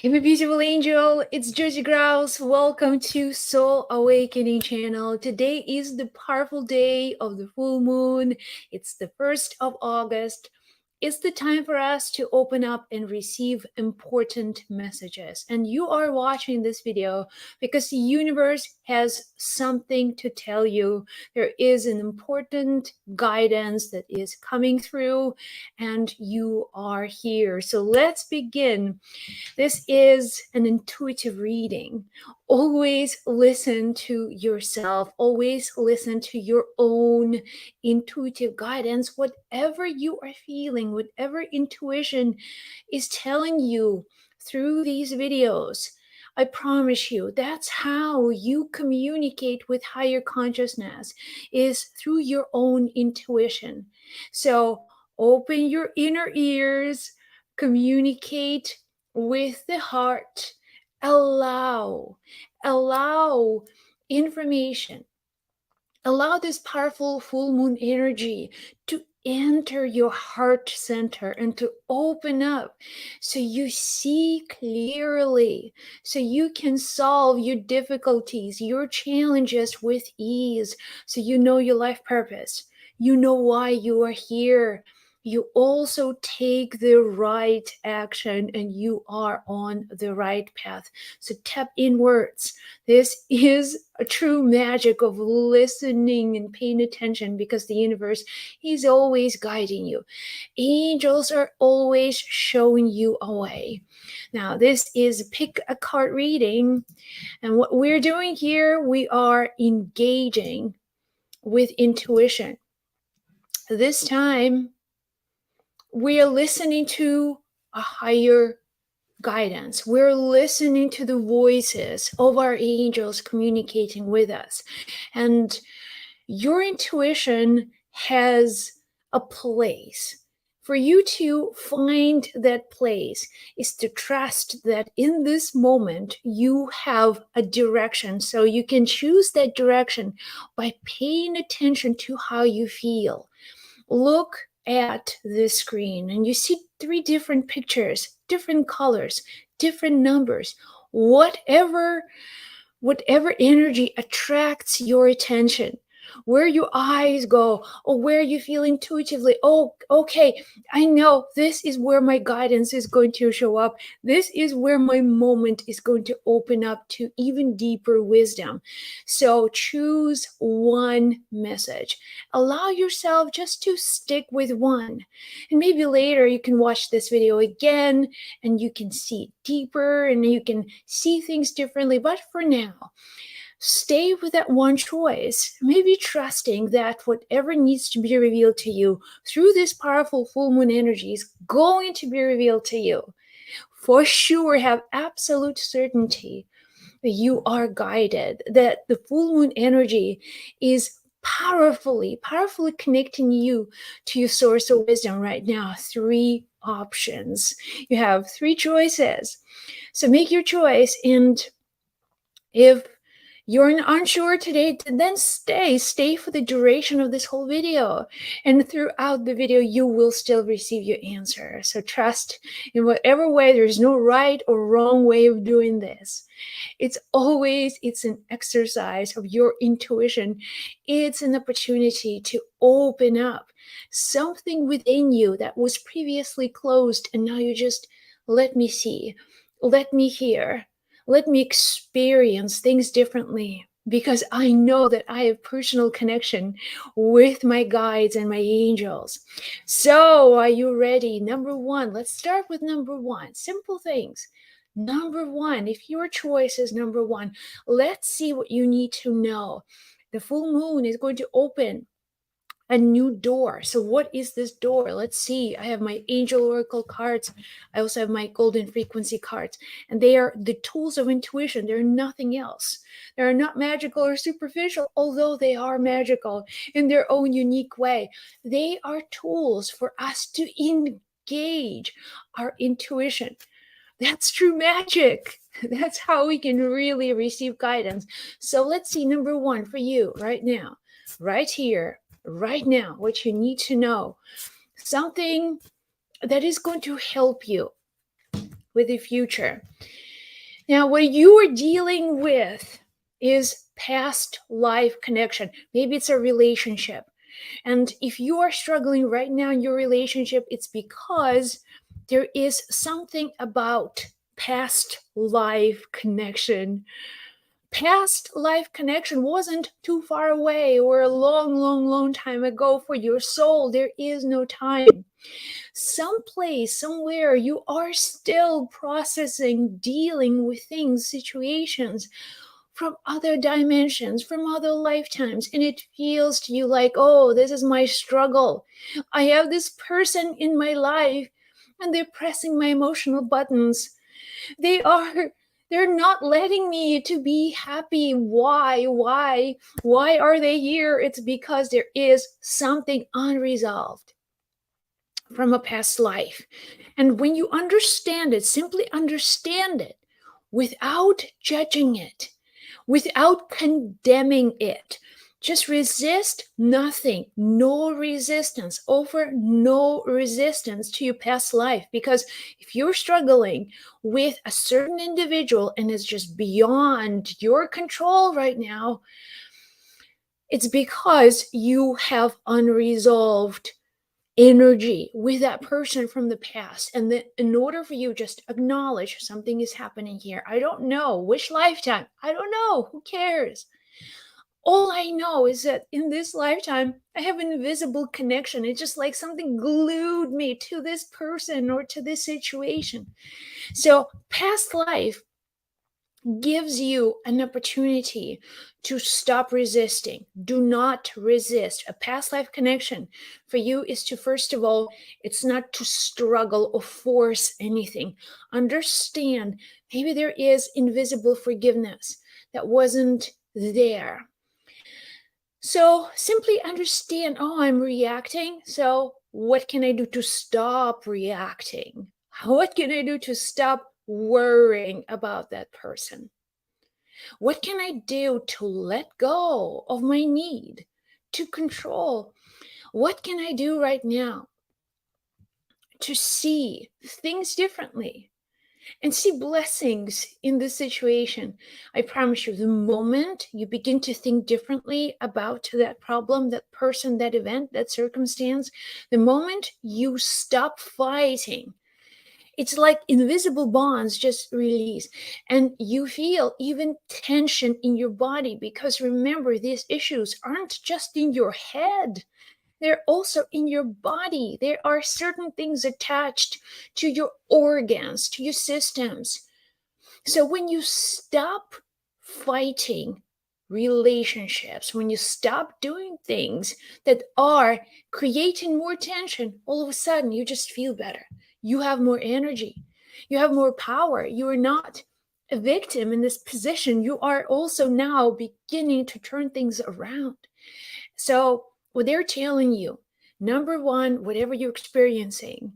Hey, my beautiful angel, it's Josie Grouse. Welcome to Soul Awakening channel. Today is the powerful day of the full moon. It's the 1st of August. It's the time for us to open up and receive important messages. And you are watching this video because the universe has something to tell you. There is an important guidance that is coming through, and you are here. So let's begin. This is an intuitive reading. Always listen to yourself. Always listen to your own intuitive guidance. Whatever you are feeling, whatever intuition is telling you through these videos, I promise you, that's how you communicate with higher consciousness, is through your own intuition. So open your inner ears, communicate with the heart. Allow information, allow this powerful full moon energy to enter your heart center and to open up so you see clearly, so you can solve your difficulties, your challenges with ease, so you know your life purpose, you know why you are here. You also take the right action and you are on the right path. So tap inwards. This is a true magic of listening and paying attention, because the universe is always guiding you. Angels are always showing you a way. Now, this is pick a card reading. And what we're doing here, we are engaging with intuition. This time, we are listening to a higher guidance. We're listening to the voices of our angels communicating with us. And your intuition has a place. For you to find that place is to trust that in this moment you have a direction. So you can choose that direction by paying attention to how you feel. Look at the screen and you see 3 different pictures, different colors, different numbers. Whatever energy attracts your attention, where your eyes go, or where you feel intuitively, oh, okay, I know this is where my guidance is going to show up. This is where my moment is going to open up to even deeper wisdom. So choose one message. Allow yourself just to stick with one. And maybe later you can watch this video again and you can see deeper and you can see things differently. But for now, stay with that one choice, maybe trusting that whatever needs to be revealed to you through this powerful full moon energy is going to be revealed to you. For sure, have absolute certainty that you are guided, that the full moon energy is powerfully connecting you to your source of wisdom right now. 3 options. You have 3 choices. So make your choice. And if you're unsure today, then stay for the duration of this whole video. And throughout the video, you will still receive your answer. So trust in whatever way. There's no right or wrong way of doing this. It's an exercise of your intuition. It's an opportunity to open up something within you that was previously closed. And now you just, let me see, let me hear, let me experience things differently, because I know that I have personal connection with my guides and my angels. So are you ready? Number 1, let's start with number 1. Simple things. Number 1, if your choice is number 1, let's see what you need to know. The full moon is going to open a new door. So what is this door? Let's see. I have my angel oracle cards. I also have my golden frequency cards, and they are the tools of intuition. They're nothing else. They're not magical or superficial, although they are magical in their own unique way. They are tools for us to engage our intuition. That's true magic. That's how we can really receive guidance. So let's see, number 1 for you right now, right here, right now, what you need to know. Something that is going to help you with the future. Now, what you are dealing with is past life connection. Maybe it's a relationship. And if you are struggling right now in your relationship, it's because there is something about past life connection. Past life connection wasn't too far away or a long, long, long time ago for your soul. There is no time. Someplace, somewhere, you are still processing, dealing with things, situations from other dimensions, from other lifetimes. And it feels to you like, oh, this is my struggle. I have this person in my life and they're pressing my emotional buttons. They're not letting me to be happy. Why are they here? It's because there is something unresolved from a past life. And when you understand it, simply understand it without judging it, without condemning it. Just resist nothing, no resistance, offer no resistance to your past life. Because if you're struggling with a certain individual and it's just beyond your control right now, it's because you have unresolved energy with that person from the past. And that in order for you just acknowledge something is happening here. I don't know which lifetime. I don't know. Who cares? All I know is that in this lifetime, I have an invisible connection. It's just like something glued me to this person or to this situation. So past life gives you an opportunity to stop resisting. Do not resist. A past life connection for you is to, first of all, it's not to struggle or force anything. Understand, maybe there is invisible forgiveness that wasn't there. So simply understand, oh, I'm reacting. So what can I do to stop reacting? What can I do to stop worrying about that person? What can I do to let go of my need to control? What can I do right now to see things differently and see blessings in this situation? I promise you, the moment you begin to think differently about that problem, that person, that event, that circumstance, the moment you stop fighting, it's like invisible bonds just release, and you feel even tension in your body, because remember, these issues aren't just in your head, they're also in your body. There are certain things attached to your organs, to your systems. So when you stop fighting relationships, when you stop doing things that are creating more tension, all of a sudden you just feel better. You have more energy. You have more power. You are not a victim in this position. You are also now beginning to turn things around. So what they're telling you, number one, whatever you're experiencing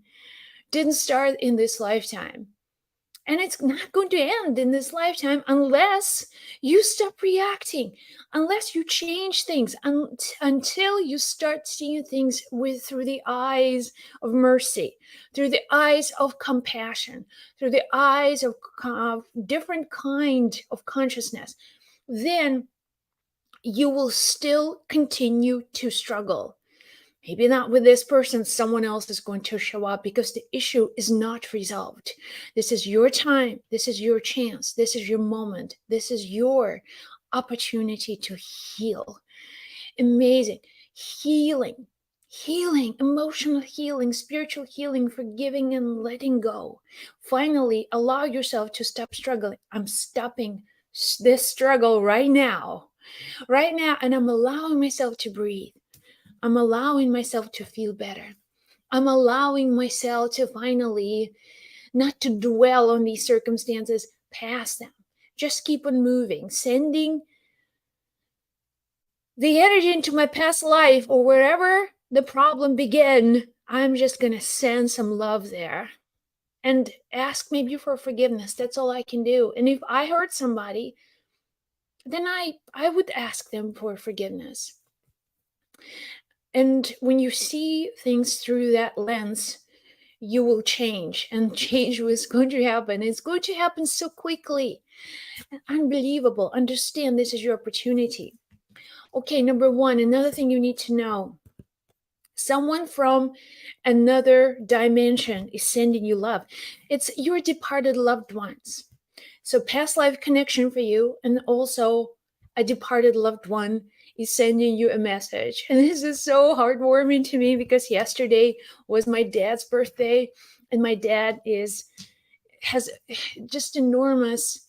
didn't start in this lifetime. And it's not going to end in this lifetime unless you stop reacting, unless you change things, until you start seeing things through the eyes of mercy, through the eyes of compassion, through the eyes of different kind of consciousness. Then you will still continue to struggle. Maybe not with this person, someone else is going to show up, because the issue is not resolved. This is your time. This is your chance. This is your moment. This is your opportunity to heal. Amazing. Healing, emotional healing, spiritual healing, forgiving and letting go. Finally, allow yourself to stop struggling. I'm stopping this struggle right now, and I'm allowing myself to breathe. I'm allowing myself to feel better. I'm allowing myself to finally not to dwell on these circumstances, past them. Just keep on moving, sending the energy into my past life or wherever the problem began. I'm just going to send some love there and ask maybe for forgiveness. That's all I can do. And if I hurt somebody, then I would ask them for forgiveness. And when you see things through that lens, you will change, and change was going to happen. It's going to happen so quickly. Unbelievable. Understand this is your opportunity. Okay, number one, another thing you need to know. Someone from another dimension is sending you love. It's your departed loved ones. So past life connection for you, and also a departed loved one is sending you a message. And this is so heartwarming to me because yesterday was my dad's birthday, and my dad has just enormous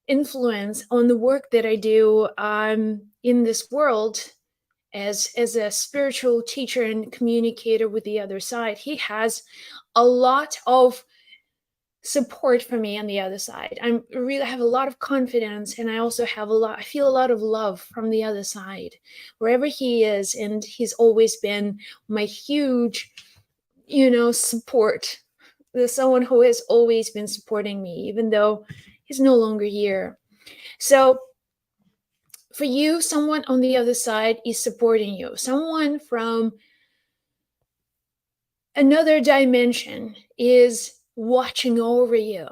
influence on the work that I do in this world as a spiritual teacher and communicator with the other side. He has a lot of support for me on the other side. I have a lot of confidence, and I also I feel a lot of love from the other side wherever he is. And he's always been my huge, support. There's someone who has always been supporting me, even though he's no longer here. So for you, someone on the other side is supporting you. Someone from another dimension is watching over you,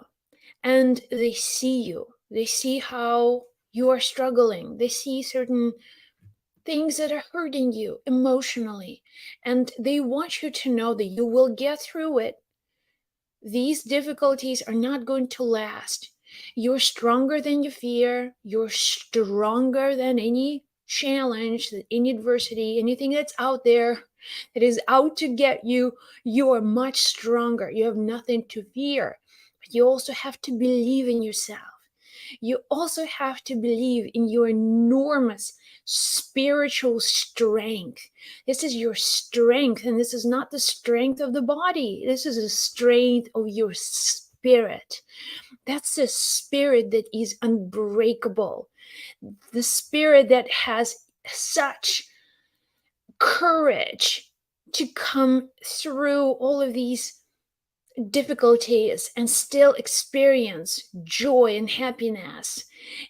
and they see you. They see how you are struggling. They see certain things that are hurting you emotionally, and they want you to know that you will get through it. These difficulties are not going to last. You're stronger than you fear. You're stronger than any challenge, any adversity, anything that's out there that is out to get you. You are much stronger. You have nothing to fear. But you also have to believe in yourself. You also have to believe in your enormous spiritual strength. This is your strength, and this is not the strength of the body. This is the strength of your spirit. That's the spirit that is unbreakable. The spirit that has such courage to come through all of these difficulties and still experience joy and happiness.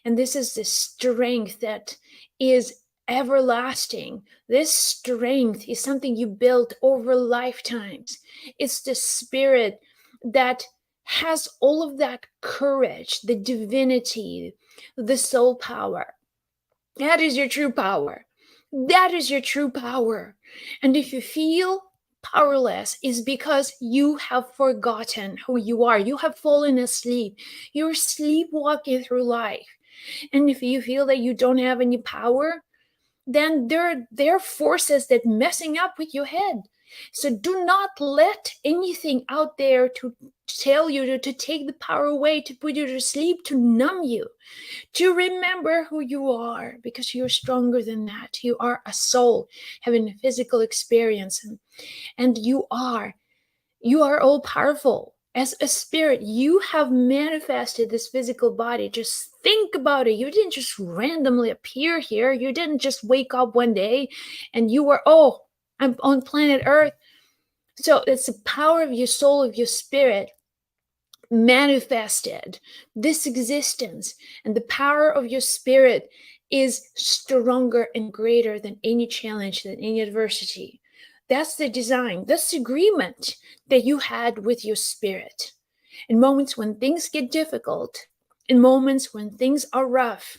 And this is the strength that is everlasting. This strength is something you built over lifetimes. It's the spirit that has all of that courage, the divinity, the soul power. That is your true power. That is your true power. And if you feel powerless, is because you have forgotten who you are. You have fallen asleep. You're sleepwalking through life. And if you feel that you don't have any power, then there are forces that messing up with your head. So do not let anything out there to tell you to take the power away, to put you to sleep, to numb you, to remember who you are, because you're stronger than that. You are a soul having a physical experience, and you are all powerful. As a spirit, you have manifested this physical body. Just think about it. You didn't just randomly appear here. You didn't just wake up one day and you were, oh, I'm on planet Earth. So it's the power of your soul, of your spirit, manifested this existence. And the power of your spirit is stronger and greater than any challenge, than any adversity. That's the design. That's the agreement that you had with your spirit. In moments when things get difficult, in moments when things are rough,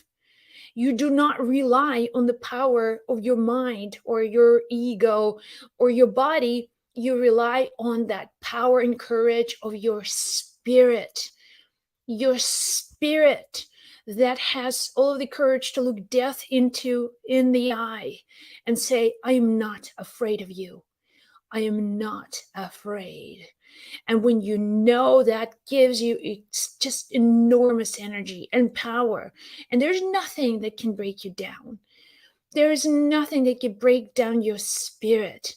you do not rely on the power of your mind or your ego or your body. You rely on that power and courage of your spirit. Your spirit that has all of the courage to look death in the eye and say, I am not afraid of you. I am not afraid. And when you know, that gives you, it's just enormous energy and power. And there's nothing that can break you down. There is nothing that can break down your spirit.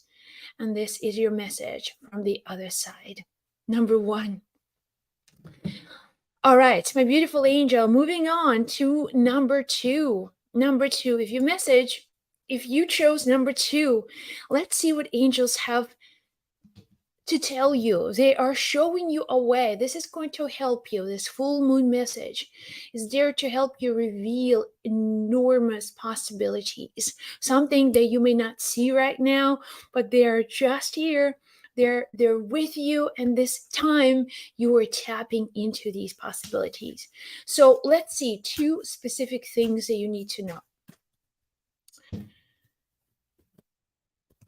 And this is your message from the other side. Number one. All right, my beautiful angel, moving on to number two. Number two, if you chose number two, let's see what angels have to tell you. They are showing you a way. This is going to help you. This full moon message is there to help you reveal enormous possibilities. Something that you may not see right now, but they are just here. they're with you, and this time you are tapping into these possibilities. So let's see, two specific things that you need to know.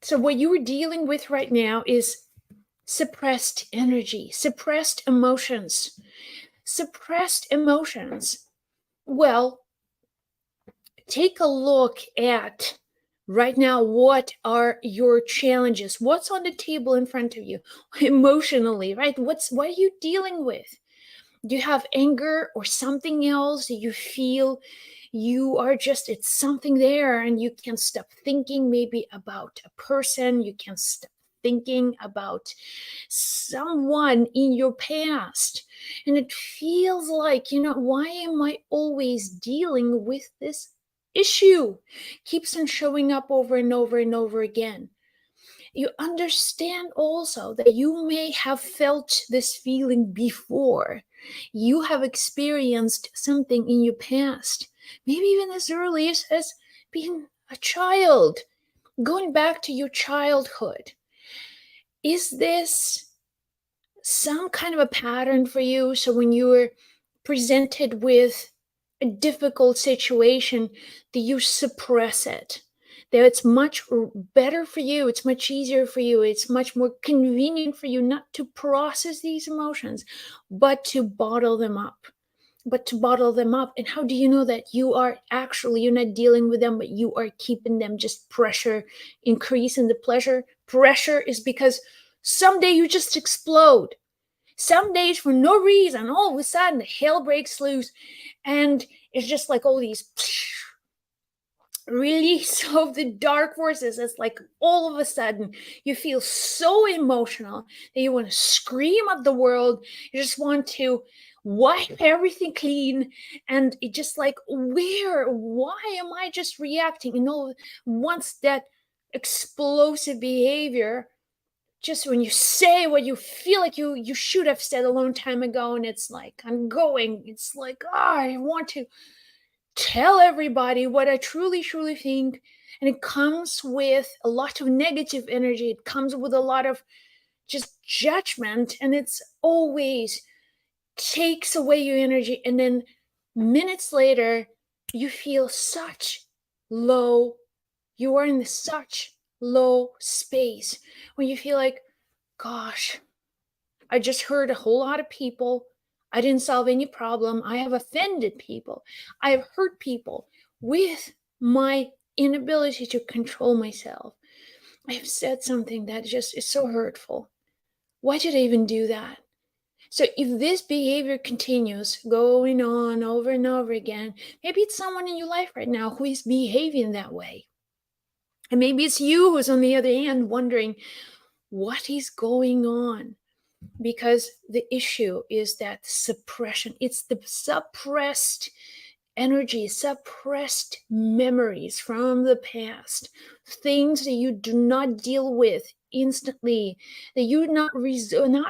So what you are dealing with right now is suppressed energy, suppressed emotions. Suppressed emotions. Well, take a look at right now, what are your challenges? What's on the table in front of you emotionally, right? What are you dealing with? Do you have anger or something else that you feel you are just, it's something there and you can't stop thinking maybe about a person, you can't stop thinking about someone in your past, and it feels like, why am I always dealing with this issue? Keeps on showing up over and over and over again. You understand also that you may have felt this feeling before. You have experienced something in your past, maybe even as early as being a child, going back to your childhood. Is this some kind of a pattern for you? So when you're presented with a difficult situation, that you suppress it, that it's much better for you, it's much easier for you, it's much more convenient for you not to process these emotions, but to bottle them up. And how do you know that you're not dealing with them, but you are keeping them? Just pressure, increasing the pressure is because someday you just explode. Some days, for no reason, all of a sudden, hell breaks loose, and it's just like all these release of the dark forces. It's like all of a sudden you feel so emotional that you want to scream at the world. You just want to wipe everything clean, and it just like, why am I just reacting? Once that explosive behavior, just when you say what you feel like you should have said a long time ago, and it's like, it's like, I want to tell everybody what I truly truly think. And it comes with a lot of negative energy, it comes with a lot of just judgment, and it's always takes away your energy. And then minutes later you feel such low, you are in such low space when you feel like, gosh, I just hurt a whole lot of people. I didn't solve any problem. I have offended people. I have hurt people with my inability to control myself. I have said something that just is so hurtful. Why did I even do that? So if this behavior continues going on over and over again, maybe it's someone in your life right now who is behaving that way. And maybe it's you who's on the other end wondering what is going on. Because the issue is that suppression, it's the suppressed energy, suppressed memories from the past, things that you do not deal with instantly, that you're not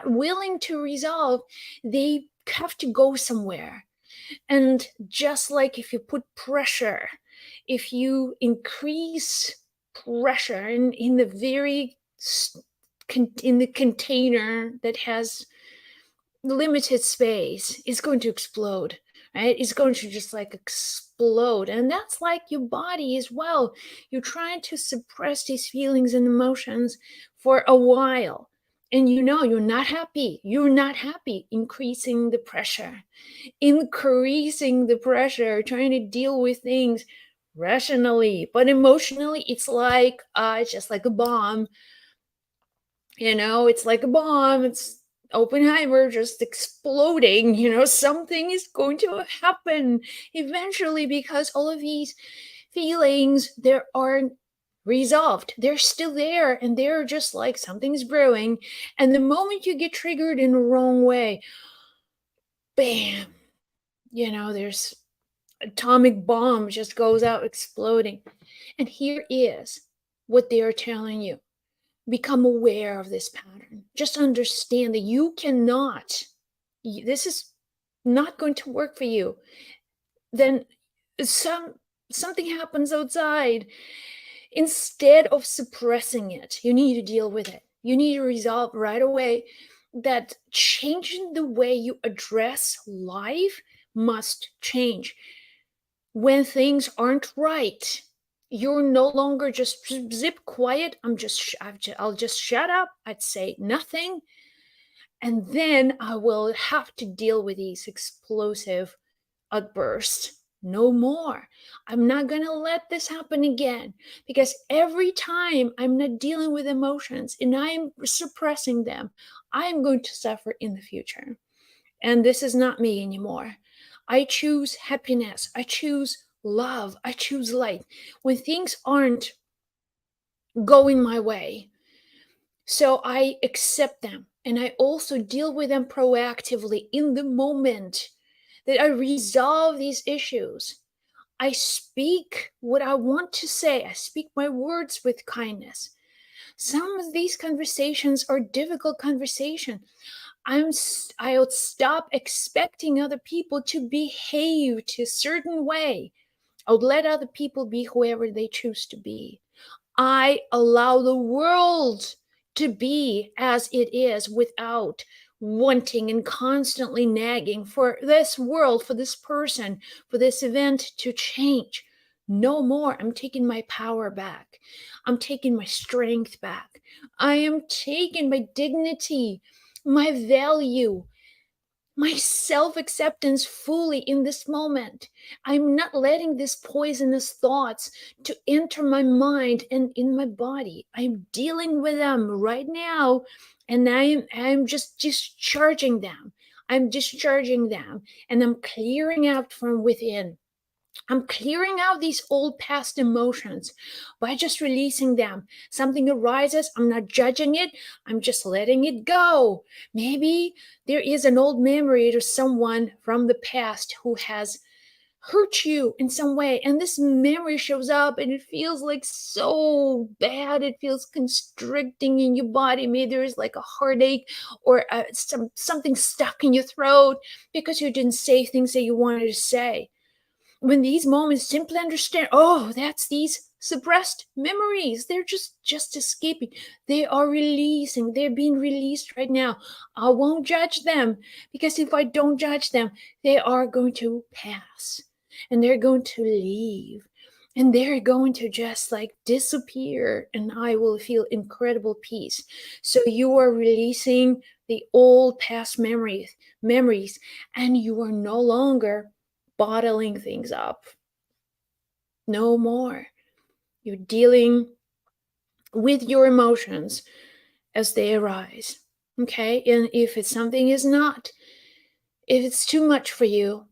willing to resolve. They have to go somewhere. And just like if you put pressure, if you increase pressure in the very in the container that has limited space, it's going to explode, right? It's going to just like explode. And that's like your body as well. You're trying to suppress these feelings and emotions for a while, and you're not happy. You're not happy. Increasing the pressure, trying to deal with things rationally, but emotionally it's just like a bomb. It's like a bomb. It's Oppenheimer just exploding. Something is going to happen eventually, because all of these feelings, they aren't resolved. They're still there, and they're just like something's brewing. And the moment you get triggered in the wrong way, bam, there's atomic bomb just goes out exploding. And here is what they are telling you. Become aware of this pattern. Just understand that this is not going to work for you. Then something happens outside. Instead of suppressing it, you need to deal with it. You need to resolve right away that changing the way you address life must change. When things aren't right, you're no longer just zip quiet. I'll just shut up. I'd say nothing, and then I will have to deal with these explosive outbursts. No more. I'm not going to let this happen again, because every time I'm not dealing with emotions and I'm suppressing them, I'm going to suffer in the future. And this is not me anymore. I choose happiness. I choose love. I choose light. When things aren't going my way, so I accept them and I also deal with them proactively in the moment that I resolve these issues. I speak what I want to say. I speak my words with kindness. Some of these conversations are difficult conversations. I'll stop expecting other people to behave to a certain way. I'll let other people be whoever they choose to be. I allow the world to be as it is without wanting and constantly nagging for this world, for this person, for this event to change. No more. I'm taking my power back. I'm taking my strength back. I am taking my dignity, my value, my self acceptance fully in this moment. I'm not letting these poisonous thoughts to enter my mind and in my body. I'm dealing with them right now, and I'm just discharging them. I'm discharging them, and I'm clearing out from within. I'm clearing out these old past emotions by just releasing them. Something arises, I'm not judging it, I'm just letting it go. Maybe there is an old memory to someone from the past who has hurt you in some way, and this memory shows up and it feels like so bad. It feels constricting in your body. Maybe there is like a heartache or something stuck in your throat because you didn't say things that you wanted to say. When these moments, simply understand, oh, that's these suppressed memories. They're just escaping. They are releasing. They're being released right now. I won't judge them, because if I don't judge them, they are going to pass and they're going to leave and they're going to just like disappear, and I will feel incredible peace. So you are releasing the old past memories, and you are no longer bottling things up. No more. You're dealing with your emotions as they arise. Okay? And if it's something is not, if it's too much for you,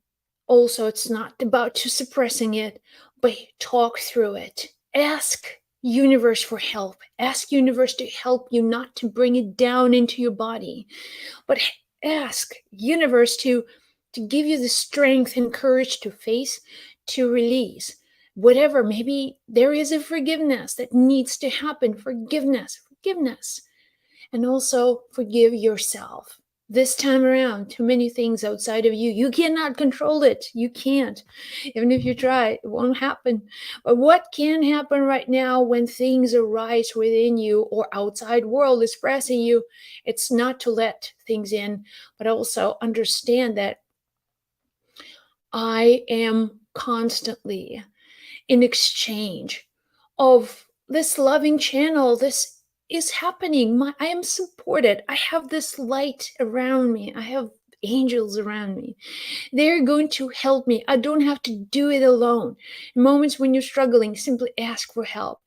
also it's not about to suppressing it, but talk through it. Ask universe for help. Ask universe to help you, not to bring it down into your body, but ask universe to give you the strength and courage to face, to release whatever. Maybe there is a forgiveness that needs to happen. Forgiveness, and also forgive yourself. This time around, too many things outside of you. You cannot control it. You can't. Even if you try, it won't happen. But what can happen right now when things arise within you or outside world is pressing you? It's not to let things in, but also understand that I am constantly in exchange of this loving channel. This is happening. I am supported. I have this light around me. I have angels around me. They're going to help me. I don't have to do it alone. In moments when you're struggling, simply ask for help.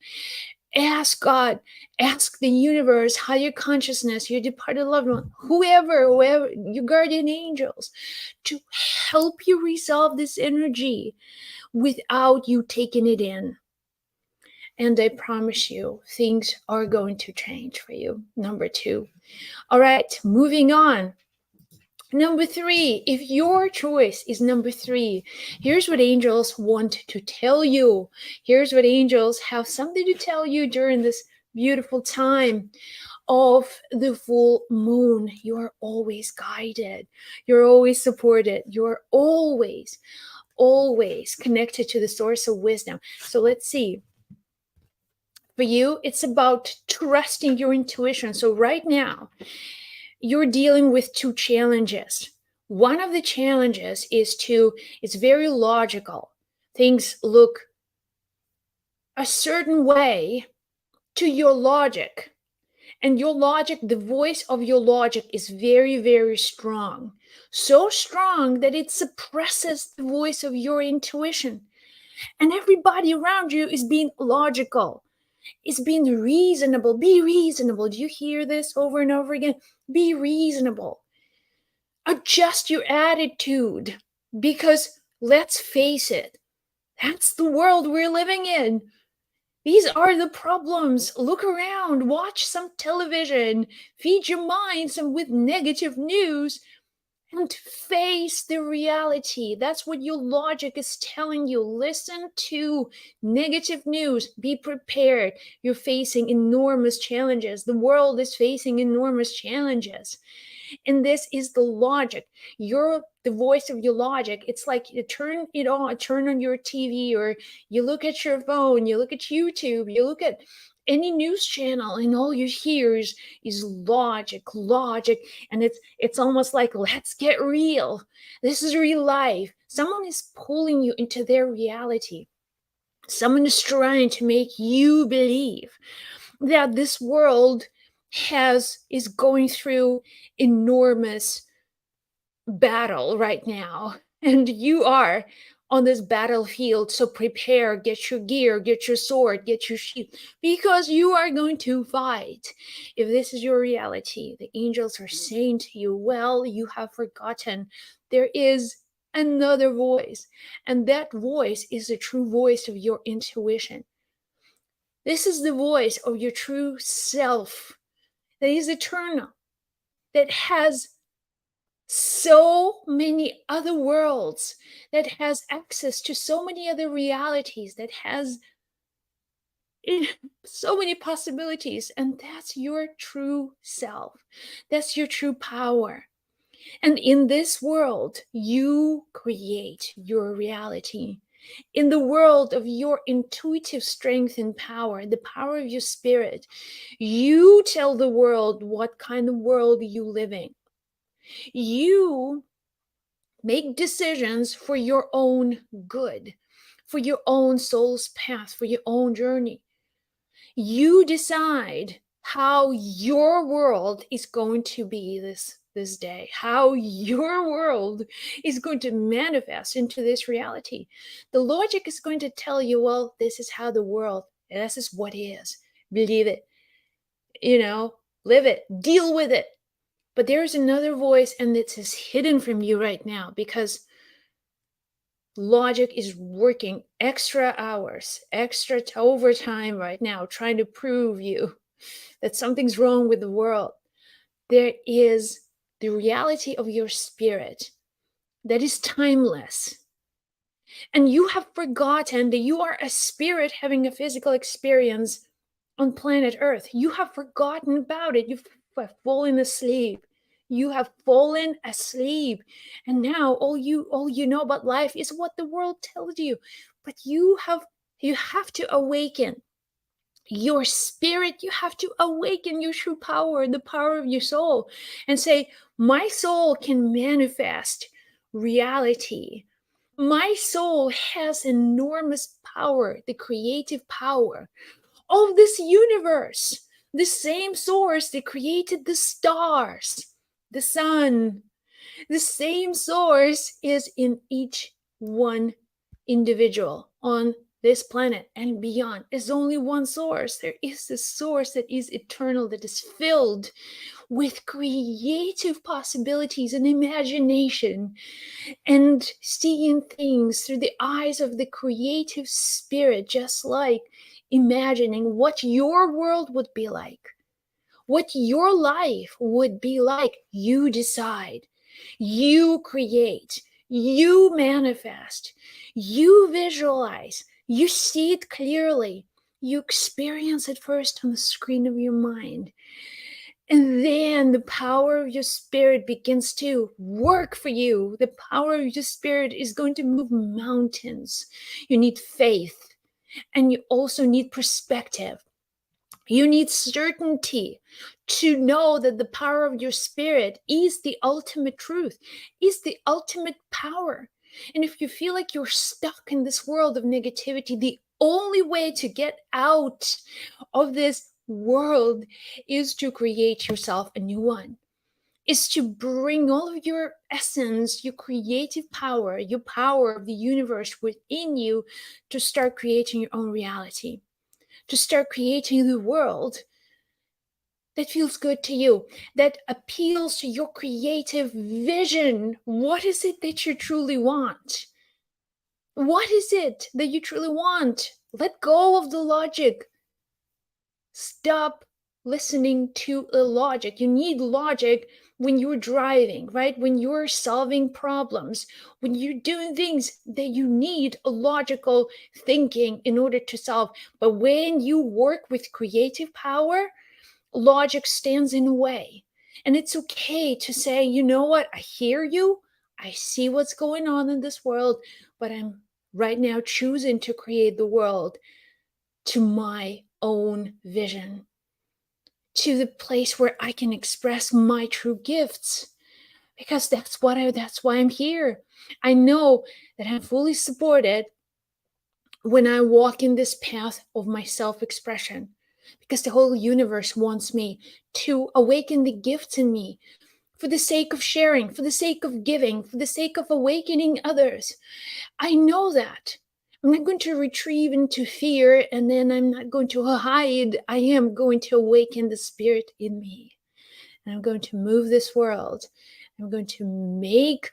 Ask God, ask the universe, higher consciousness, your departed loved one, whoever, your guardian angels, to help you resolve this energy without you taking it in. And I promise you, things are going to change for you. Number 2. All right, moving on. Number 3, if your choice is number 3, here's what angels want to tell you. Here's what angels have something to tell you during this beautiful time of the full moon. You are always guided. You're always supported. You're always connected to the source of wisdom. So let's see. For you, it's about trusting your intuition. So right now, you're dealing with two challenges. One of the challenges it's very logical. Things look a certain way to your logic. And your logic, the voice of your logic is very, very strong. So strong that it suppresses the voice of your intuition. And everybody around you is being logical, is being reasonable. Be reasonable. Do you hear this over and over again? Be reasonable. Adjust your attitude. Because let's face it, that's the world we're living in. These are the problems. Look around, watch some television, feed your mind some with negative news, and face the reality. That's what your logic is telling you. Listen to negative news. Be prepared. You're facing enormous challenges. The world is facing enormous challenges. And this is the logic. You're the voice of your logic. It's like you turn it on, turn on your TV, or you look at your phone, you look at YouTube, you look at any news channel, and all you hear is logic, logic. And it's almost like, let's get real. This is real life. Someone is pulling you into their reality. Someone is trying to make you believe that this world is going through enormous battle right now, and you are on this battlefield. So prepare, get your gear, get your sword, get your shield, because you are going to fight. If this is your reality, the angels are saying to you, well, you have forgotten there is another voice, and that voice is the true voice of your intuition. This is the voice of your true self that is eternal, that has so many other worlds, that has access to so many other realities, that has so many possibilities. And that's your true self. That's your true power. And in this world, you create your reality. In the world of your intuitive strength and power, the power of your spirit, you tell the world what kind of world you live in. You make decisions for your own good, for your own soul's path, for your own journey. You decide how your world is going to be this day, how your world is going to manifest into this reality. The logic is going to tell you, well, this is how the world, this is what is. Believe it, live it, deal with it. But there's another voice, and it is hidden from you right now, because logic is working extra hours, extra overtime right now, trying to prove you that something's wrong with the world. There is the reality of your spirit that is timeless. And you have forgotten that you are a spirit having a physical experience on planet Earth. You have forgotten about it. You've fallen asleep. You have fallen asleep. And now all you know about life is what the world tells you. But you have to awaken your spirit. You have to awaken your true power, the power of your soul, and say, my soul can manifest reality. My soul has enormous power, the creative power of this universe, the same source that created the stars, the sun. The same source is in each one individual on this planet and beyond. There's only one source. There is the source that is eternal, that is filled with creative possibilities and imagination, and seeing things through the eyes of the creative spirit, just like imagining what your world would be like, what your life would be like. You decide, you create, you manifest, you visualize, you see it clearly, you experience it first on the screen of your mind. And then the power of your spirit begins to work for you. The power of your spirit is going to move mountains. You need faith, and you also need perspective. You need certainty to know that the power of your spirit is the ultimate truth, is the ultimate power. And if you feel like you're stuck in this world of negativity, the only way to get out of this world is to create yourself a new one, is to bring all of your essence, your creative power, your power of the universe within you to start creating your own reality, to start creating the world that feels good to you, that appeals to your creative vision. What is it that you truly want? What is it that you truly want? Let go of the logic. Stop listening to the logic. You need logic when you're driving, right? When you're solving problems, when you're doing things that you need a logical thinking in order to solve. But when you work with creative power, logic stands in the way. And it's okay to say, you know what? I hear you. I see what's going on in this world, but I'm right now choosing to create the world to my own vision, to the place where I can express my true gifts, because that's why I'm here. I know that I'm fully supported when I walk in this path of my self-expression, because the whole universe wants me to awaken the gifts in me for the sake of sharing, for the sake of giving, for the sake of awakening others. I know that. I'm not going to retrieve into fear and then I'm not going to hide. I am going to awaken the spirit in me. And I'm going to move this world. I'm going to make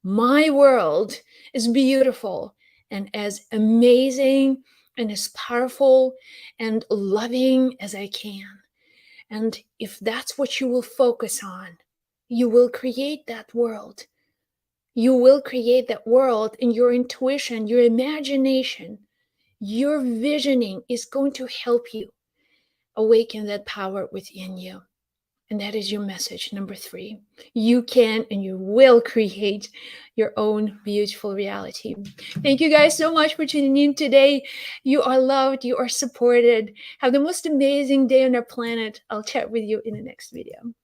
my world as beautiful and as amazing and as powerful and loving as I can. And if that's what you will focus on, you will create that world. You will create that world, and your intuition, your imagination, your visioning is going to help you awaken that power within you. And that is your message number 3. You can and you will create your own beautiful reality. Thank you guys so much for tuning in today. You are loved, you are supported. Have the most amazing day on our planet. I'll chat with you in the next video.